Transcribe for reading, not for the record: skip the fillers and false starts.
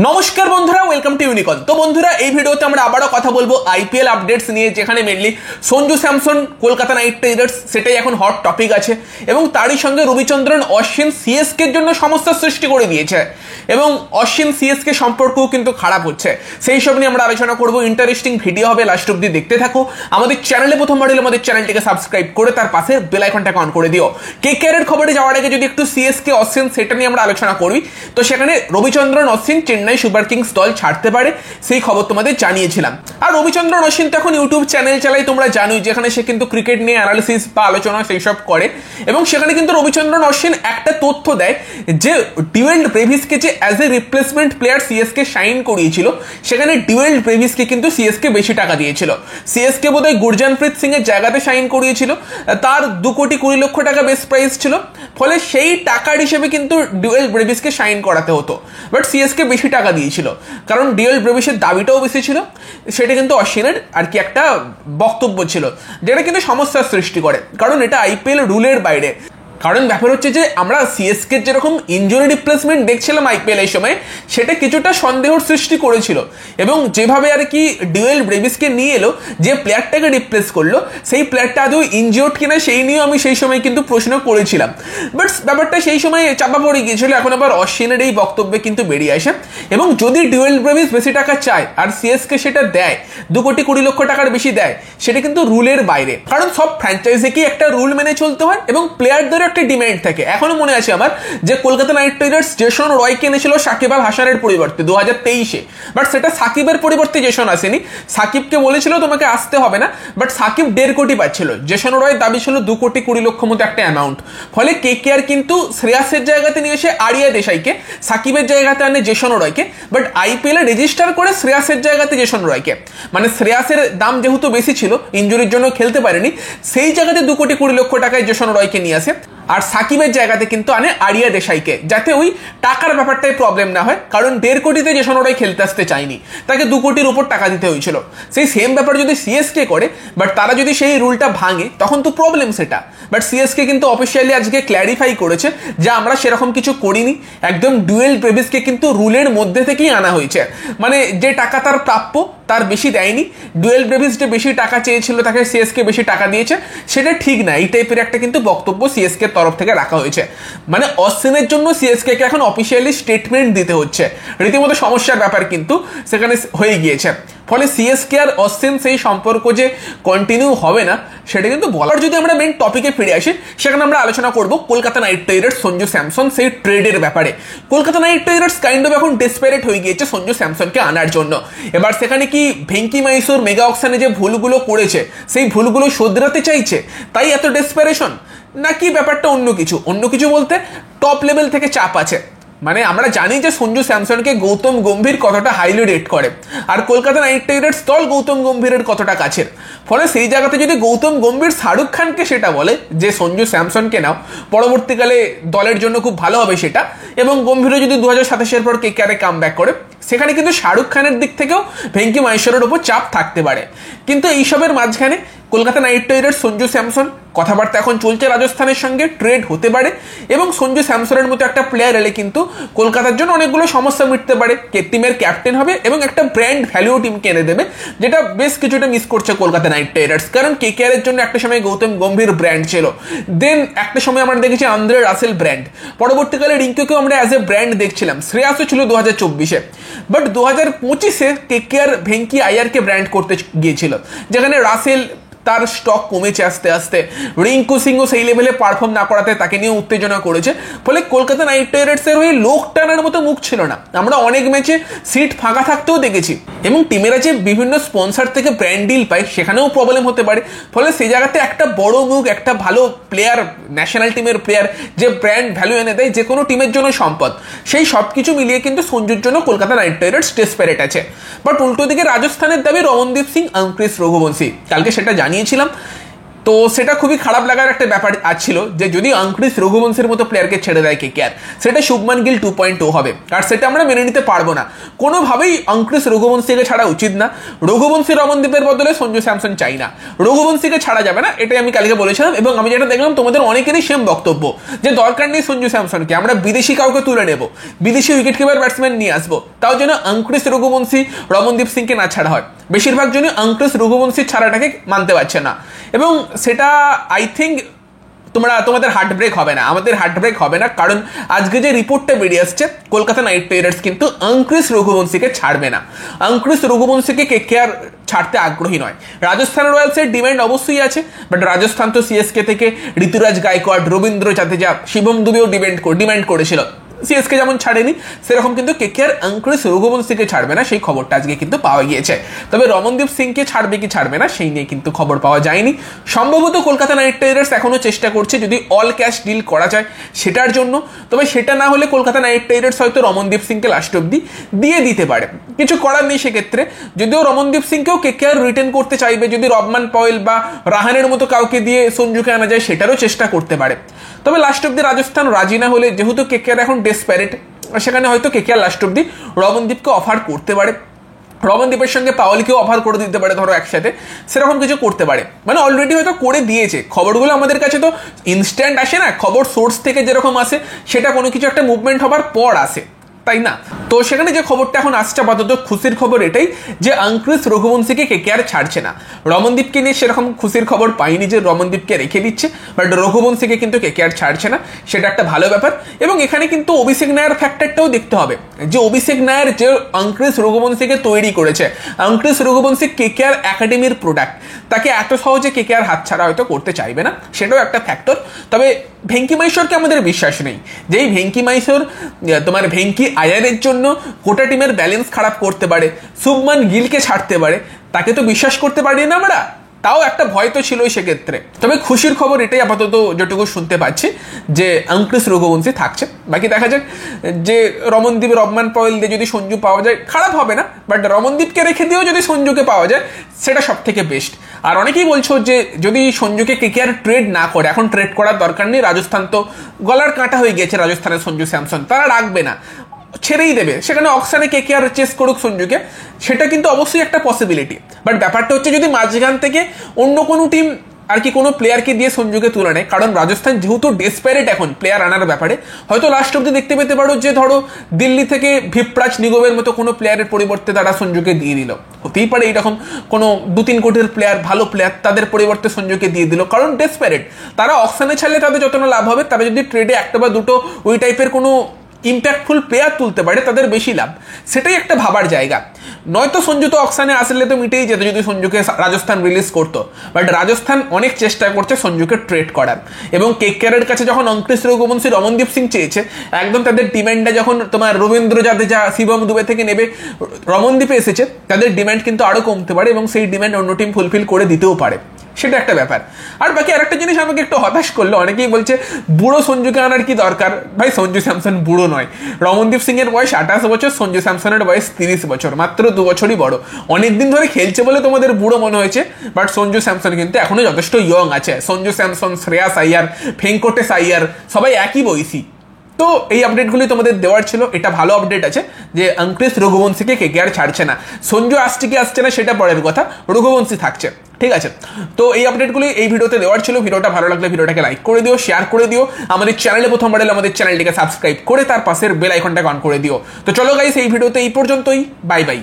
নমস্কার বন্ধুরা, welcome to ইউনিকন। তো বন্ধুরা, এই ভিডিওতে আমরা আবারও কথা বলবো আইপিএল আপডেটস নিয়ে, যেখানে mainly Sanju Samson Kolkata night Riders সেটাই এখন হট টপিক আছে, এবং তারই সঙ্গে রবিচন্দ্রন অশ্বিন সিএসকে এর জন্য সমস্যার সৃষ্টি করে দিয়েছে, এবং অশ্বিন সিএসকে সম্পর্কও কিন্তু খারাপ হচ্ছে। সেই সব নিয়ে আমরা আলোচনা করবো। ইন্টারেস্টিং ভিডিও হবে, লাস্ট অব্দি দেখতে থাকো। আমাদের চ্যানেলে প্রথমবার এলে আমাদের চ্যানেলটিকে সাবস্ক্রাইব করে তার পাশে বেল আইকনটাকে অন করে দিও। কেকেআর এর খবরে যাওয়ার আগে যদি একটু সিএসকে অশ্বিন সেটা নিয়ে আমরা আলোচনা করি, তো সেখানে রবিচন্দ্রন অশ্বিন চেন্নাই সুপার কিংস দল ছাড়তে পারে, সেই খবর তোমাদের জানিয়েছিলাম। আর রবিচন্দ্রন অশ্বিন তো এখন ইউটিউব চ্যানেল চালাই, তোমরা জানোই, যেখানে সে কিন্তু ক্রিকেট নিয়ে অ্যানালিসিস বা আলোচনা সেই সব করে, এবং সেখানে কিন্তু রবিচন্দ্রন অশ্বিন একটা তথ্য দেয় যে ডিওয়েল ব্রেভিসকে যে as a replacement player CSK sign করিয়েছিল, সেখানে ডিওয়েল ব্রেভিসকে কিন্তু সিএসকে বেশি টাকা দিয়েছিল। সিএসকে বোধহয় গুরজানপ্রীত সিং এর জায়গাতে সাইন করিয়েছিল, তার 2,20,00,000 টাকা বেস্ট প্রাইস ছিল, ফলে সেই টাকার হিসেবে কিন্তু ডিওয়েল ব্রেভিসকে সাইন করাতে হতো, বাট সিএসকে বেশি টাকা দিয়েছিল, কারণ ডিওয়েল ব্রেভিসের দাবিটাও বেশি ছিল। সেটা কিন্তু অশ্বিনের আর কি একটা বক্তব্য ছিল, যেটা কিন্তু সমস্যার সৃষ্টি করে, কারণ এটা আইপিএল রুলের বাইরে। কারণ ব্যাপার হচ্ছে যে আমরা সিএসকে যেরকম ইনজুরি রিপ্লেসমেন্ট দেখছিলাম আইপিএল এই সময়, সেটা কিছুটা সন্দেহর সৃষ্টি করেছিল, এবং যেভাবে আর কি ডিওয়েল ব্রেভিসকে নিয়ে এলো, যে প্লেয়ারটাকে রিপ্লেস করলো, সেই প্লেয়ারটা আদৌ ইনজিওর্ড কিনা সেই নিয়েও আমি সেই সময় কিন্তু প্রশ্ন করেছিলাম, বাট ব্যাপারটা সেই সময় চাপা পড়ে গিয়েছিল। এখন আবার অশ্বিনের এই বক্তব্যে কিন্তু বেরিয়ে আসে, এবং যদি ডিওয়েল ব্রেভিস বেশি টাকা চায় আর সিএসকে সেটা দেয়, 2,20,00,000 টাকার বেশি দেয়, সেটা কিন্তু রুলের বাইরে, কারণ সব ফ্র্যাঞ্চাইজিকেই একটা রুল মেনে চলতে হয়, এবং প্লেয়ারদের একটা ডিমান্ড থাকে। এখনো মনে আছে আমার যে কলকাতা নাইট রাইডার্স জেসন রয়কে এনেছিল সাকিব আল হাসানের পরিবর্তে 2023-এ, বাট সেটা সাকিবের পরিবর্তে জেসন আসেনি। সাকিবকে বলেছিল তোমাকে আসতে হবে না, বাট সাকিব 1.5 কোটি পাচ্ছিল, জেসন রয়ের দাবি ছিল 2,20,00,000 মতো একটা অ্যামাউন্ট। ফলে কেকেআর কিন্তু শ্রেয়াসের জায়গাতে নিয়ে এসে আরিয়া দেশাইকে, সাকিবের জায়গাতে আনে জেসন রয়কে, বাট আইপিএল এ রেজিস্টার করে শ্রেয়াসের জায়গাতে জেসন রয়কে। মানে শ্রেয়াসের দাম যেহেতু বেশি ছিল, ইনজুরির জন্য খেলতে পারেনি, সেই জায়গাতে 2,20,00,000 টাকায় জেসন রয়কে নিয়ে আসে, আর সাকিবের জায়গাতে কিন্তু আনে আরিয়া দেশাইকে, যাতে ওই টাকার ব্যাপারটাই প্রবলেম না হয়, কারণ 1.5 কোটিতে যে সোনারাই খেলতে আসতে চায়নি, তাকে 2 কোটির উপর টাকা দিতে হয়েছিল। সেই সেম ব্যাপার যদি সিএসকে করে, বাট তারা যদি সেই রুলটা ভাঙে, তখন তো প্রবলেম সেটা। বাট সিএসকে কিন্তু অফিসিয়ালি আজকে ক্ল্যারিফাই করেছে যে আমরা সেরকম কিছু করিনি, একদম ডিওয়েল ব্রেভিসকে কিন্তু রুলের মধ্যে থেকেই আনা হয়েছে, মানে যে টাকা তার প্রাপ্য তার বেশি দেয়নি। ডুয়েল ব্রেভিস যে বেশি টাকা চেয়েছিল, তাকে সিএসকে বেশি টাকা দিয়েছে, সেটা ঠিক না, এই টাইপের একটা কিন্তু বক্তব্য সিএসকে তরফ থেকে রাখা হয়েছে। মানে অশ্বিনের জন্য সিএসকে কে এখন অফিসিয়ালি স্টেটমেন্ট দিতে হচ্ছে, রীতিমতো সমস্যার ব্যাপার কিন্তু সেখানে হয়ে গিয়েছে। ফলে সিএসকে আর অশ্বিন সেই সম্পর্ক যে কন্টিনিউ হবে না, সেটা কিন্তু বলার। যদি আমরা মেন টপিকে ফিরে আসি, সেখানে আমরা আলোচনা করব Kolkata night Riders Sanju Samson সেই ট্রেডের ব্যাপারে। Kolkata night Riders kind of এখন ডেসপারেট হয়ে গিয়েছে সঞ্জু স্যামসনকে আনার জন্য। এবার সেখানে কি ভেঙ্কি মাইসোর মেগা অকশনে যে ভুলগুলো করেছে, সেই ভুলগুলো শোধরাতে চাইছে, তাই এত ডেসপারেশন, নাকি ব্যাপারটা অন্য কিছু বলতে টপ লেভেল থেকে চাপ আছে। মানে আমরা জানি যে সঞ্জু স্যামসনকে গৌতম গম্ভীর কতটা হাইলি রেট করে, আর কলকাতা নাইট রাইডার্স দল গৌতম গম্ভীরের কতটা কাছের। ফলে সেই জায়গাতে যদি গৌতম গম্ভীর শাহরুখ খানকে সেটা বলে যে সঞ্জু স্যামসনকে নাও, পরবর্তীকালে দলের জন্য খুব ভালো হবে সেটা, এবং গম্ভীরও যদি 2027-এর পর কেকেআরে কাম ব্যাক করে, সেখানে কিন্তু শাহরুখ খানের দিক থেকেও ভেঙ্কি মাহেশ্বরের উপর চাপ থাকতে পারে। কিন্তু এইসবের মাঝখানে Kolkata night Riders Sanju Samson কথাবার্তা এখন চলছে রাজস্থানের সঙ্গে, ট্রেড হতে পারে, এবং সঞ্জু স্যামসনের মতো একটা প্লেয়ার এলে কিন্তু কলকাতার জন্য অনেকগুলো সমস্যা মিটতে পারে। টিমের ক্যাপ্টেন হবে এবং একটা ব্র্যান্ড ভ্যালু টিমকে এনে দেবে, যেটা বেশ কিছুটা মিস করছে কলকাতা নাইট রাইডার্স। কারণ কেকেআর এর জন্য একটা সময় গৌতম গম্ভীর ব্র্যান্ড ছিল, দেন একটা সময় আমরা দেখেছি আন্দ্রে রাসেল ব্র্যান্ড, পরবর্তীকালে রিঙ্কুকেও আমরা অ্যাজ এ ব্র্যান্ড দেখছিলাম, শ্রেয়াসও ছিল 2024-এ, বাট 2025-এ কেকেআর ভেঙ্কি আইয়ারকে ব্র্যান্ড করতে গিয়েছিল, যেখানে রাসেল তার স্টক কমেছে আস্তে আস্তে, রিঙ্কু সিংও সেই লেভেলে পারফর্ম না করাতে তাকে নিয়ে উত্তেজনা করেছে। ফলে কলকাতা নাইট রাইডার্সের হয়ে লোক টানার মতো মুখ ছিল না, আমরা অনেক ম্যাচে সিট ফাঁকা থাকতেও দেখেছি, এবং টিমেরা যে বিভিন্ন স্পন্সার থেকে ব্র্যান্ড ডিল পায়, সেখানেও প্রবলেম হতে পারে। ফলে সেই জায়গাতে একটা বড় মুখ, একটা ভালো প্লেয়ার, ন্যাশনাল টিমের প্লেয়ার যে ব্র্যান্ড ভ্যালু এনে দেয়, যে কোনো টিমের জন্য সম্পদ, সেই সব কিছু মিলিয়ে কিন্তু সঞ্জুর জন্য কলকাতা নাইট রাইডার্স ডেসপারেট আছে। বাট উল্টো দিকে রাজস্থানের দাবি রমনদীপ সিং, অঙ্কুশ রঘুবংশী, কালকে সেটা জানিয়েছিলাম। তো সেটা খুবই খারাপ লাগার একটা ব্যাপার ছিল যে যদি অঙ্কুশ রঘুবংশের মতো প্লেয়ারকে ছেড়ে দেয় কেকেআর, সেটা শুভমান গিল 2.0 হবে, আর সেটা আমরা মেনে নিতে পারবো না। কোনোভাবেই অঙ্কুশ রঘুবংশীকে ছাড়া উচিত না। রঘুবংশী রমনদীপের বদলে সঞ্জু স্যামসন চাই না, রঘুবংশীকে ছাড়া যাবে না, এটাই আমি কালকে বলেছিলাম। এবং আমি যেটা দেখলাম তোমাদের অনেকেরই সেম বক্তব্য যে দরকার নেই সঞ্জু স্যামসনকে, আমরা বিদেশি কাউকে তুলে নেব, বিদেশি উইকেট কিপার ব্যাটসম্যান নিয়ে আসবো, তাও যেন অঙ্কুশ রঘুবংশী রমনদীপ সিংকে না ছাড়া হয়। বেশিরভাগ জনই অঙ্কুশ রঘুবংশীর ছাড়াটাকে মানতে পারছে না, এবং সেটা আই থিঙ্ক তোমাদের হার্ট ব্রেক হবে না, আমাদের হার্ট ব্রেক হবে না, কারণ আজকে যে রিপোর্টটা বেরিয়ে আসছে কলকাতা নাইট রাইডার্স কিন্তু অঙ্কুশ রঘুবংশীকে ছাড়বে না। অঙ্কুশ রঘুবংশীকে কেকেআর ছাড়তে আগ্রহী নয়। রাজস্থান রয়্যালসের ডিমান্ড অবশ্যই আছে, বাট রাজস্থান তো সিএসকে থেকে ঋতুরাজ গায়কোয়াড়, রবীন্দ্র জাদেজা, শিবম দুবেও ডিমান্ড করেছিল। সিএসকে যেমন ছাড়েনি, সেরকম কিন্তু কেকেআর অঙ্কুশ রঘুবংশীকে ছাড়বে না, সেই খবরটা আজকে কিন্তু পাওয়া গিয়েছে। তবে রমনদীপ সিংকে ছাড়বে কি ছাড়বে না সেই নিয়ে কিন্তু খবর পাওয়া যায়নি। সম্ভবত কলকাতা নাইট রাইডার্স এখনো চেষ্টা করছে যদি অল ক্যাশ ডিল করা যায় সেটার জন্য। তবে সেটা না হলে কলকাতা নাইট রাইডার্স হয়তো রমনদীপ সিংকে লাস্ট অব্দি দিয়ে দিতে পারে, কিছু করার নেই সেক্ষেত্রে। যদিও রমনদীপ সিংকেও কেকেআর রিটেন করতে চাইবে, যদি রবমান পয়েল বা রাহানের মতো কাউকে দিয়ে সঞ্জুকে আনা যায় সেটারও চেষ্টা করতে পারে। তবে লাস্ট অব্দি রাজস্থান রাজি না হলে, যেহেতু কেকেআর এখন ডেসপারেট, সেখানে হয়তো কেকেআর লাস্ট অব্দি রমনদীপকে অফার করতে পারে, রমনদীপের সঙ্গে পাওয়ালকেও অফার করে দিতে পারে, ধরো একসাথে, সেরকম কিছু করতে পারে। মানে অলরেডি হয়তো করে দিয়েছে। খবরগুলো আমাদের কাছে তো ইনস্ট্যান্ট আসে না, খবর সোর্স থেকে যেরকম আসে সেটা কোনো কিছু একটা মুভমেন্ট হবার পর আসে, তাই না? তো সেখানে যে খবরটা এখন আসছে আপাতত খুশির খবর এটাই যে অঙ্কুশ রঘুবংশীকে কেকেআর ছাড়ছে না। রমনদীপকে নিয়ে সেরকম খুশির খবর পাইনি যে রমনদীপকে রেখে দিচ্ছে, বাট রঘুবংশীকে কিন্তু কেকেআর ছাড়ছে না, সেটা একটা ভালো ব্যাপার। এবং এখানে কিন্তু অভিষেক নায়ার ফ্যাক্টরটাও দেখতে হবে, যে অভিষেক নায়ার যে অঙ্কুশ রঘুবংশীকে তৈরি করেছে, অঙ্কুশ রঘুবংশী কেকেআর একাডেমির প্রোডাক্ট, তাকে এত সহজে কেকেআর হাতছাড়া হয়তো করতে চাইবে না, সেটাও একটা ফ্যাক্টর। তবে ভেঙ্কি মাইসোরকে আমাদের বিশ্বাস নেই, যেই ভেঙ্কি মাইসোর তোমার ভেঙ্কি আয়ারের জন্য গোটা টিমের ব্যালেন্স খারাপ করতে পারে, শুভমান গিলকে ছাড়তে পারে, তাকে তো বিশ্বাস করতে পারি না আমরা। তাও একটা ভয় তো ছিলই সেক্ষেত্রে। তবে খুশির খবর এটাই আপাতত যেটুকু শুনতে পাচ্ছি যে অঙ্কুশ রঘুবংশী থাকছে। বাকি দেখা যাক, যে রমনদীপ রবমান পয়েল দিয়ে যদি সঞ্জু পাওয়া যায় খারাপ হবে না, বাট রমনদীপকে রেখে দিয়েও যদি সঞ্জুকে পাওয়া যায় সেটা সব থেকে বেস্ট। আর অনেকেই বলছো যে যদি সঞ্জুকে কেকেআর ট্রেড না করে, এখন ট্রেড করার দরকার নেই, রাজস্থান তো গলার কাঁটা হয়ে গিয়েছে, রাজস্থানের সঞ্জু স্যামসন, তারা রাখবে না, ছেড়েই দেবে, সেখানে অকশনে কেকেআর চেস করুক সঞ্জুকে, সেটা কিন্তু অবশ্যই একটা পসিবিলিটি। বাট ব্যাপারটা হচ্ছে যদি মাঝখান থেকে অন্য কোনো টিম আর কি কোনো প্লেয়ারকে দিয়ে সঞ্জুকে তুলে নেয়, কারণ রাজস্থান যেহেতু ডেসপারেট এখন প্লেয়ার আনার ব্যাপারে, হয়তো লাস্ট অব্দি দেখতে পেতে পারো যে ধরো দিল্লি থেকে ভিপ্রাজ নিগমের মতো কোনো প্লেয়ারের পরিবর্তে তারা সঞ্জুকে দিয়ে দিল, হতেই পারে এইরকম কোনো 2-3 কোটির প্লেয়ার, ভালো প্লেয়ার, তাদের পরিবর্তে সঞ্জুকে দিয়ে দিল, কারণ ডেসপারেট। তারা অকশনে ছাড়লে তাদের যত না লাভ হবে, তারা যদি ট্রেডে একটা বা দুটো ওই টাইপের কোনো ইম্প্যাক্টফুল প্লেয়ার তুলতে পারে তাদের বেশি লাভ, সেটাই একটা ভাবার জায়গা। নয়তো সঞ্জু তো অকশানে আসলে তো মিটেই যেত যদি সঞ্জুকে রাজস্থান রিলিজ করতো, বাট রাজস্থান অনেক চেষ্টা করছে সঞ্জুকে ট্রেড করার। এবং কেকেআরের কাছে যখন অঙ্কুশ রঘুবংশী রমনদীপ সিং চেয়েছে, একদম তাদের ডিমান্ডটা যখন তোমার রবীন্দ্র জাদেজা, শিবম দুবে থেকে নেবে রমনদীপে এসেছে, তাদের ডিমান্ড কিন্তু আরো কমতে পারে এবং সেই ডিমান্ড অন্য টিম ফুলফিল করে দিতেও পারে, সেটা একটা ব্যাপার। আর বাকি আরেকটা জিনিস আমাকে একটু হতাশ করলো, অনেকেই বলছে বুড়ো সঞ্জুকে আনার কি দরকার। ভাই সঞ্জু স্যামসন বুড়ো নয়, রমনদীপ সিং এর বয়স 28 বছর, সঞ্জু স্যামসনের বয়স 30 বছর, মাত্র 2 বছরই বড়। অনেকদিন ধরে খেলছে বলে তোমাদের বুড়ো মনে হয়েছে, বাট সঞ্জু স্যামসন কিন্তু এখনো যথেষ্ট ইয়ং আছে। সঞ্জু স্যামসন, শ্রেয়াস আইয়ার, ভেঙ্কটেশ আইয়ার সবাই একই বয়সী। তো এই আপডেটগুলি তোমাদের দেওয়ার ছিল, এটা ভালো আপডেট আছে যে অঙ্কুশ রঘুবংশীকে কেকেআর ছাড়ছে না। সঞ্জু আসছে কি আসছে না সেটা পরের কথা, রঘুবংশী থাকছে, ঠিক আছে। তো এই আপডেটগুলি এই ভিডিওতে দেওয়ার ছিল। ভিডিওটা ভালো লাগলে ভিডিওটাকে লাইক করে দিও, শেয়ার করে দিও, আমাদের চ্যানেলে প্রথমবার এলে আমাদের চ্যানেলটিকে সাবস্ক্রাইব করে তার পাশের বেল আইকনটাকে অন করে দিও। তো চলো গাইস, এই ভিডিওতে এই পর্যন্তই, বাই বাই।